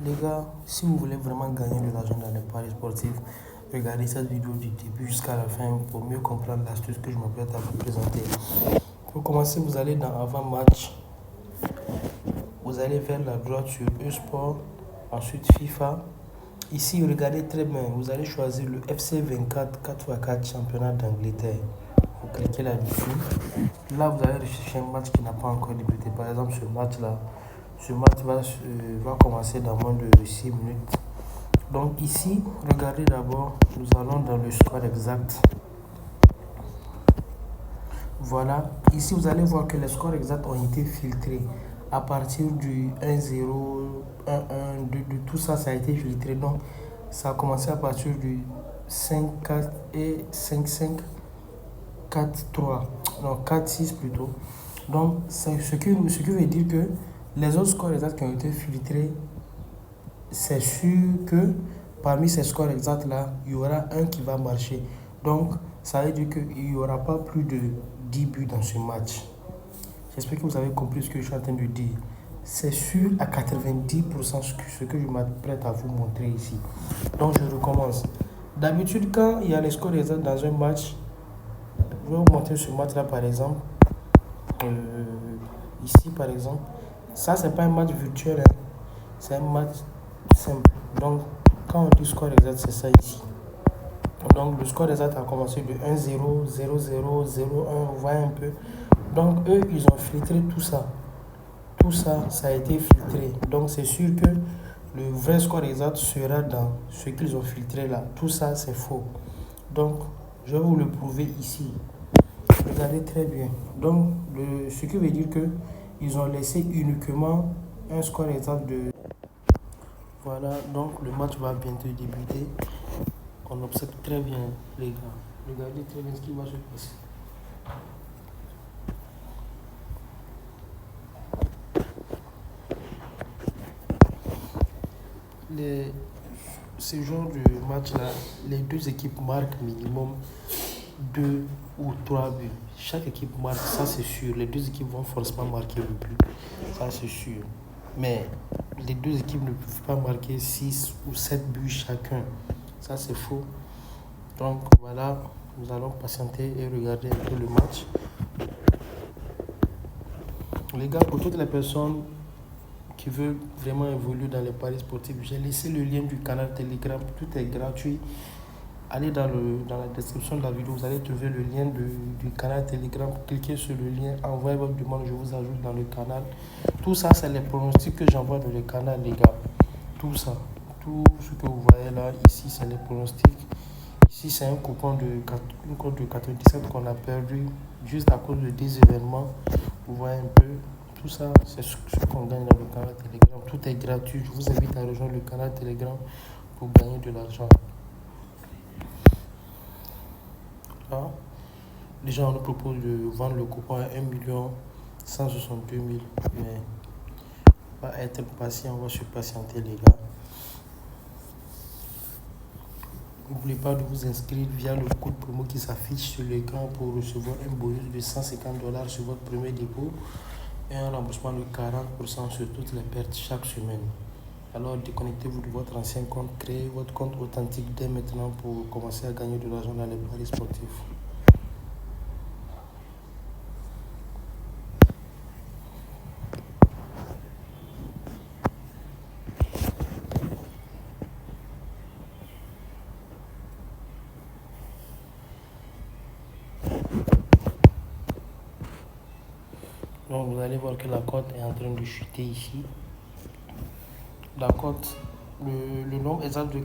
Les gars, si vous voulez vraiment gagner de l'argent dans les paris sportifs, regardez cette vidéo du début jusqu'à la fin pour mieux comprendre l'astuce que je m'apprête à vous présenter. Pour commencer, vous allez dans avant-match, vous allez vers la droite sur e-sport, ensuite FIFA. Ici, regardez très bien, vous allez choisir le FC 24 4x4 championnat d'Angleterre. Vous cliquez là-dessus. Là, vous allez rechercher un match qui n'a pas encore débuté. Par exemple, ce match-là. Ce match va commencer dans moins de 6 minutes. Donc ici, regardez d'abord, nous allons dans le score exact. Voilà, ici vous allez voir que les scores exacts ont été filtrés. À partir du 1-0, 1-1, 2-2, tout ça, ça a été filtré. Donc ça a commencé à partir du 5-4 et 5-5, 4-3, non 4-6 plutôt. Donc c'est ce qui veut dire que les autres scores exacts qui ont été filtrés, c'est sûr que parmi ces scores exacts là, il y aura un qui va marcher. Donc ça veut dire qu'il n'y aura pas plus de 10 buts dans ce match. J'espère que vous avez compris ce que je suis en train de dire. C'est sûr à 90% ce que je m'apprête à vous montrer ici. Donc je recommence. D'habitude, quand il y a les scores exacts dans un match, je vais vous montrer ce match là par exemple. Ici par exemple, ça c'est pas un match virtuel, hein. C'est un match simple. Donc quand on dit score exact, c'est ça ici. Donc le score exact a commencé de 1-0, 0-0, 0-1, vous voyez un peu. Donc eux, ils ont filtré tout ça. Tout ça, ça a été filtré. Donc c'est sûr que le vrai score exact sera dans ce qu'ils ont filtré là. Tout ça, c'est faux. Donc je vais vous le prouver ici. Regardez très bien. Donc ce qui veut dire que ils ont laissé uniquement un score exact de... Voilà, donc le match va bientôt débuter. On observe très bien les gars. Regardez très bien ce qui va se passer. Ce genre de match-là, les deux équipes marquent minimum 2 ou 3 buts. Chaque équipe marque, ça c'est sûr. Les deux équipes vont forcément marquer le but. Ça c'est sûr. Mais les deux équipes ne peuvent pas marquer 6 ou 7 buts chacun. Ça c'est faux. Donc voilà, nous allons patienter et regarder un peu le match. Les gars, pour toutes les personnes qui veulent vraiment évoluer dans les paris sportifs, j'ai laissé le lien du canal Telegram. Tout est gratuit. Allez dans la description de la vidéo, vous allez trouver le lien du canal Telegram. Cliquez sur le lien, envoyez votre demande, je vous ajoute dans le canal. Tout ça, c'est les pronostics que j'envoie dans le canal, les gars. Tout ça, tout ce que vous voyez là, ici, c'est les pronostics. Ici, c'est un coupon une cote de 97 qu'on a perdu juste à cause de des événements. Vous voyez un peu. Tout ça, c'est ce qu'on gagne dans le canal Telegram. Tout est gratuit. Je vous invite à rejoindre le canal Telegram pour gagner de l'argent. Là, déjà, on nous propose de vendre le coupon à 1 162 000. Mais on va être patient, on va se patienter, les gars. N'oubliez pas de vous inscrire via le code promo qui s'affiche sur l'écran pour recevoir un bonus de 150 $ sur votre premier dépôt et un remboursement de 40% sur toutes les pertes chaque semaine. Alors déconnectez-vous de votre ancien compte, créez votre compte authentique dès maintenant pour commencer à gagner de l'argent dans les paris sportifs. Donc vous allez voir que la cote est en train de chuter ici. La cote, le nombre exact de...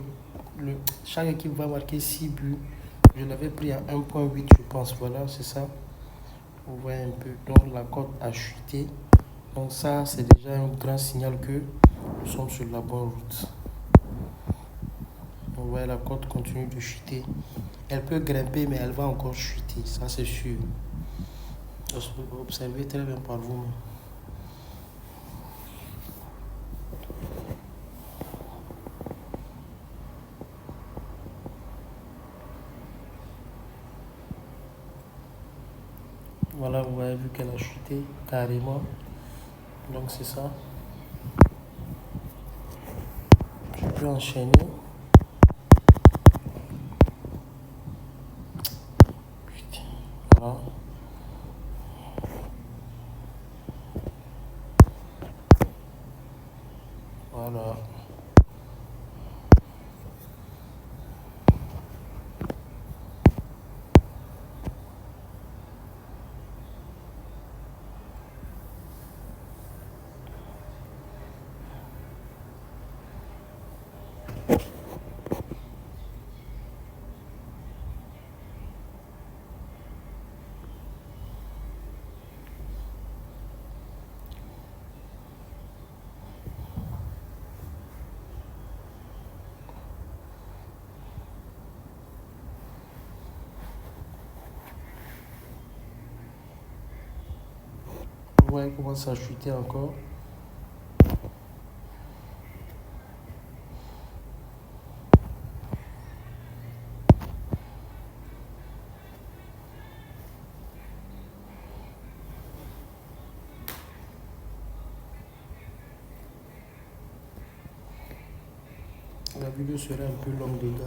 chaque équipe va marquer 6 buts. Je l'avais pris à 1,8 je pense. Voilà, c'est ça. Vous voyez un peu. Donc la cote a chuté. Donc ça, c'est déjà un grand signal que nous sommes sur la bonne route. Vous voyez, la cote continue de chuter. Elle peut grimper, mais elle va encore chuter. Ça, c'est sûr. Observez très bien par vous-même. Voilà, vous avez vu qu'elle a chuté carrément. Donc c'est ça. vais enchaîner. Voilà. Voilà. Vous voyez comment ça a chuté encore. La vidéo serait un peu longue, les gars,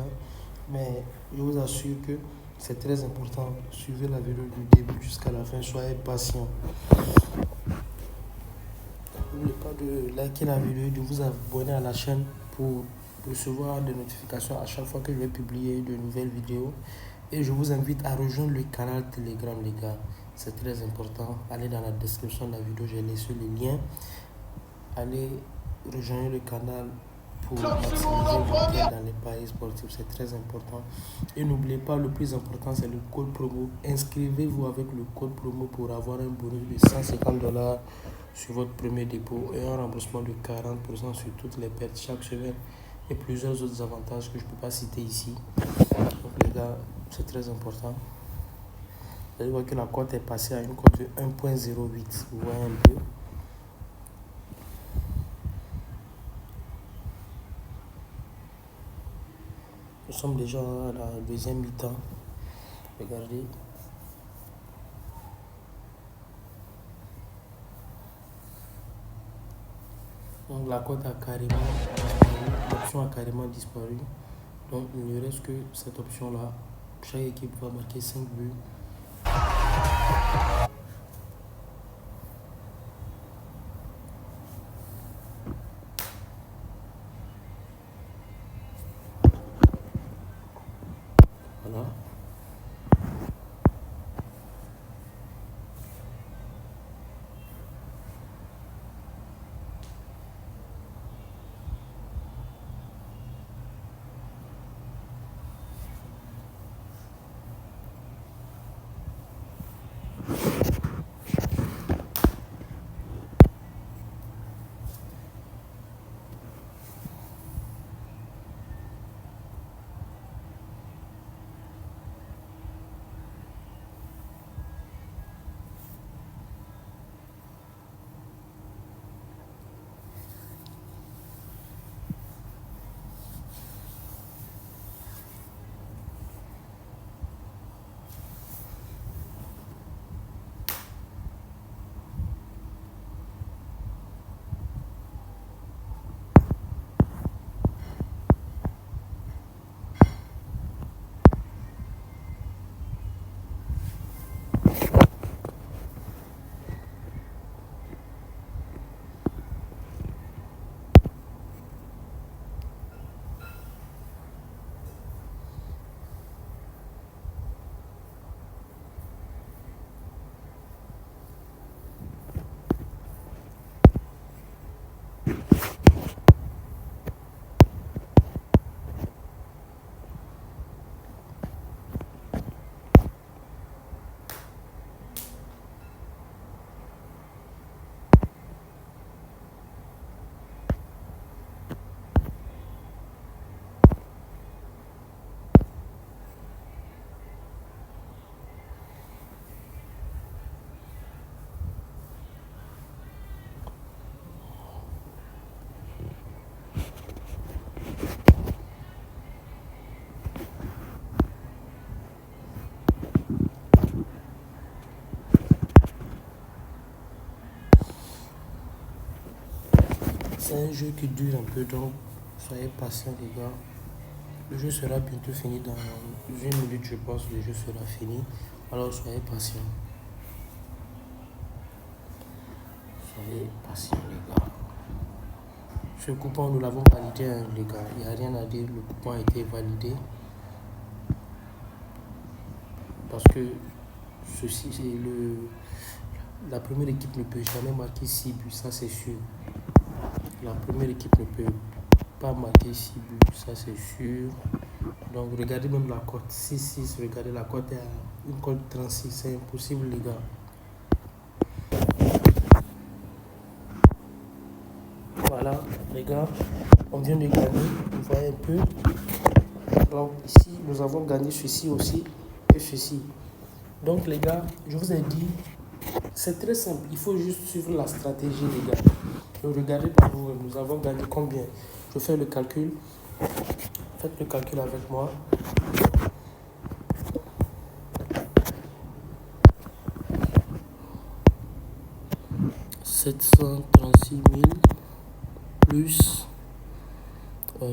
mais je vous assure que c'est très important. Suivez la vidéo du début jusqu'à la fin, soyez patient. N'oubliez pas de liker la vidéo et de vous abonner à la chaîne pour recevoir des notifications à chaque fois que je vais publier de nouvelles vidéos. Et je vous invite à rejoindre le canal Telegram, les gars. C'est très important. Allez dans la description de la vidéo, j'ai laissé le lien. Allez rejoindre le canal pour maximiser votre gain dans les paris sportifs. C'est très important. Et n'oubliez pas, le plus important, c'est le code promo. Inscrivez-vous avec le code promo pour avoir un bonus de 150 $ sur votre premier dépôt et un remboursement de 40% sur toutes les pertes chaque semaine et plusieurs autres avantages que je ne peux pas citer ici. Donc les gars, c'est très important. Vous voyez que la cote est passée à une cote de 1.08. Vous voyez un peu. Nous sommes déjà à la deuxième mi-temps. Regardez. Donc la cote a carrément disparu. L'option a carrément disparu. Donc il ne reste que cette option-là. Chaque équipe va marquer 5 buts. Voilà. C'est un jeu qui dure un peu, donc Soyez patient les gars. Le jeu sera bientôt fini dans 1 minute, je pense. Le jeu sera fini. Alors soyez patient. Soyez patient les gars. Ce coupon, nous l'avons validé, hein, les gars. Il n'y a rien à dire. Le coupon a été validé. Parce que ceci, c'est la première équipe ne peut jamais marquer 6 buts, ça c'est sûr. La première équipe ne peut pas marquer 6 buts, ça c'est sûr. Donc regardez même la cote 6-6, regardez la cote est à une cote 36, c'est impossible les gars. Voilà les gars, on vient de gagner, vous voyez un peu. Donc ici nous avons gagné ceci aussi et ceci. Donc les gars, je vous ai dit, c'est très simple, il faut juste suivre la stratégie les gars. Donc regardez par vous, nous avons gagné combien? Je fais le calcul. Faites le calcul avec moi. « 736 000 plus 1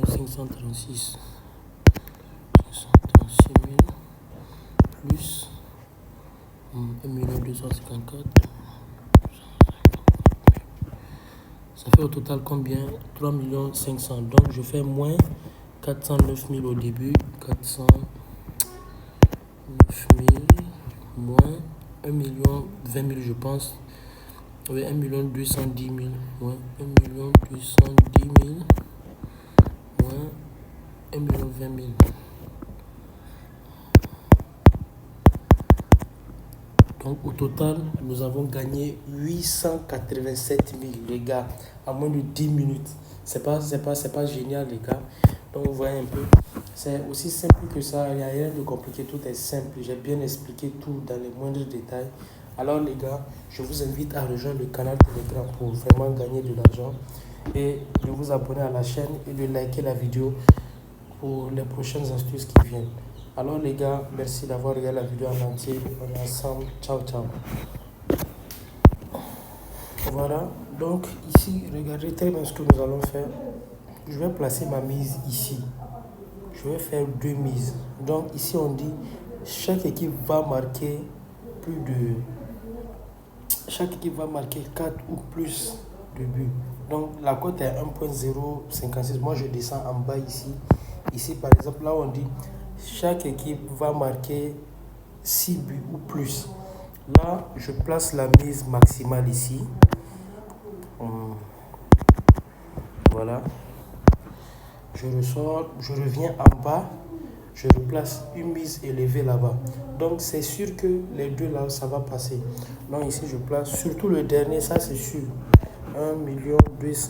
536 000 plus 1 254 000. Ça fait au total combien? 3 500 000. Donc je fais moins 409 000 au début. 409 000 moins 1 20 000 je pense. Oui, 1 210 000 moins 1 210 000 moins 1 20 000. Donc au total, nous avons gagné 887 000 les gars en moins de 10 minutes. C'est pas génial les gars. Donc vous voyez un peu, c'est aussi simple que ça, il n'y a rien de compliqué, tout est simple. J'ai bien expliqué tout dans les moindres détails. Alors les gars, je vous invite à rejoindre le canal Telegram pour vraiment gagner de l'argent et de vous abonner à la chaîne et de liker la vidéo pour les prochaines astuces qui viennent. Alors les gars, merci d'avoir regardé la vidéo en entier. On est ensemble. Ciao, ciao. Voilà. Donc ici, regardez très bien ce que nous allons faire. Je vais placer ma mise ici. Je vais faire 2 mises. Donc ici, on dit chaque équipe va marquer chaque équipe va marquer 4 ou plus de buts. Donc la cote est 1.056. Moi, je descends en bas ici. Ici, par exemple, là, on dit chaque équipe va marquer 6 buts ou plus. Là, je place la mise maximale ici. Voilà. Je ressors, je reviens en bas. Je replace une mise élevée là-bas. Donc, c'est sûr que les deux là, ça va passer. Donc, ici, je place surtout le dernier, ça c'est sûr. 1 210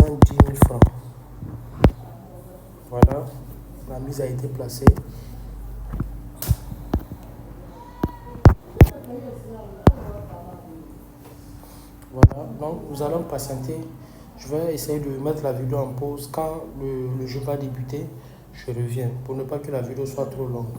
000 francs. Voilà. La mise a été placée. Voilà, donc nous allons patienter. Je vais essayer de mettre la vidéo en pause. Quand le jeu va débuter, je reviens pour ne pas que la vidéo soit trop longue.